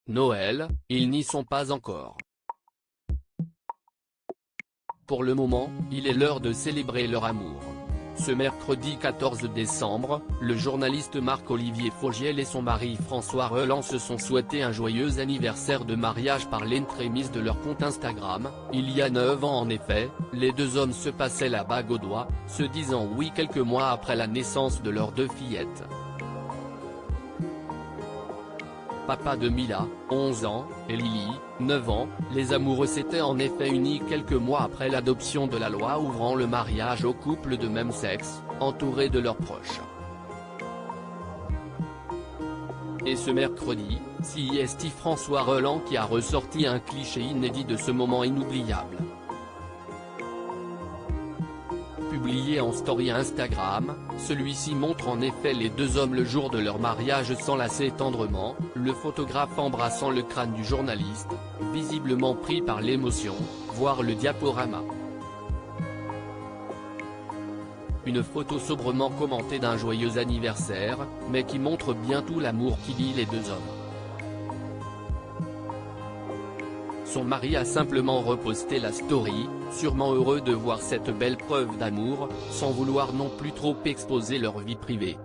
Noël, ils n'y sont pas encore. Pour le moment, il est l'heure de célébrer leur amour. Ce mercredi 14 décembre, le journaliste Marc-Olivier Fogiel et son mari François Reland se sont souhaités un joyeux anniversaire de mariage par l'entremise de leur compte Instagram. Il y a 9 ans en effet, les deux hommes se passaient la bague au doigt, se disant oui quelques mois après la naissance de leurs deux fillettes. Papa de Mila, 11 ans, et Lily, 9 ans, les amoureux s'étaient en effet unis quelques mois après l'adoption de la loi ouvrant le mariage aux couples de même sexe, entourés de leurs proches. Et ce mercredi, c'est François Reland qui a ressorti un cliché inédit de ce moment inoubliable. Publié en story Instagram, celui-ci montre en effet les deux hommes le jour de leur mariage s'enlacer tendrement, le photographe embrassant le crâne du journaliste, visiblement pris par l'émotion, voir le diaporama. Une photo sobrement commentée d'un joyeux anniversaire, mais qui montre bien tout l'amour qui lie les deux hommes. Son mari a simplement reposté la story, sûrement heureux de voir cette belle preuve d'amour, sans vouloir non plus trop exposer leur vie privée.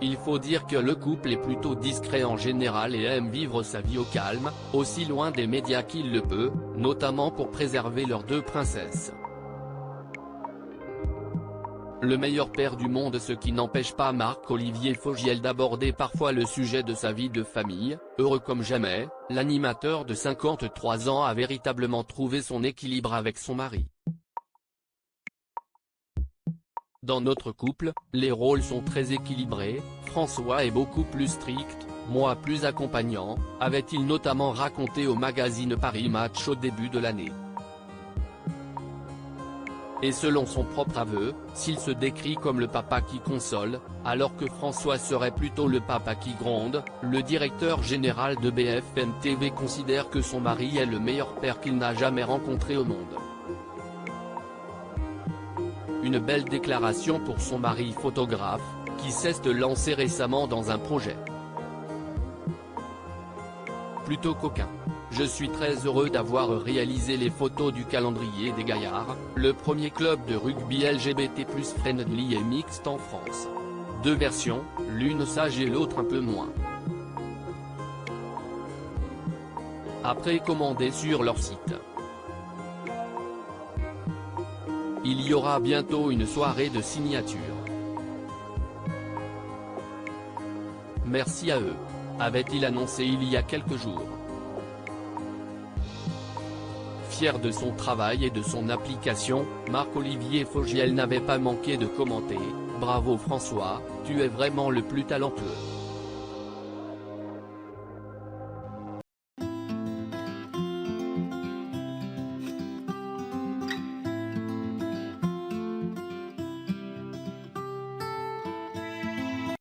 Il faut dire que le couple est plutôt discret en général et aime vivre sa vie au calme, aussi loin des médias qu'il le peut, notamment pour préserver leurs deux princesses. Le meilleur père du monde, ce qui n'empêche pas Marc-Olivier Fogiel d'aborder parfois le sujet de sa vie de famille. Heureux comme jamais, l'animateur de 53 ans a véritablement trouvé son équilibre avec son mari. Dans notre couple, les rôles sont très équilibrés, François est beaucoup plus strict, moi plus accompagnant, avait-il notamment raconté au magazine Paris Match au début de l'année. Et selon son propre aveu, s'il se décrit comme le papa qui console, alors que François serait plutôt le papa qui gronde, le directeur général de BFM TV considère que son mari est le meilleur père qu'il n'a jamais rencontré au monde. Une belle déclaration pour son mari photographe, qui s'est lancé récemment dans un projet plutôt coquin. Je suis très heureux d'avoir réalisé les photos du calendrier des Gaillards, le premier club de rugby LGBT+ friendly et mixte en France. Deux versions, l'une sage et l'autre un peu moins. À précommander sur leur site. Il y aura bientôt une soirée de signature. Merci à eux, avait-il annoncé il y a quelques jours. Fier de son travail et de son application, Marc-Olivier Fogiel n'avait pas manqué de commenter « Bravo François, tu es vraiment le plus talentueux ».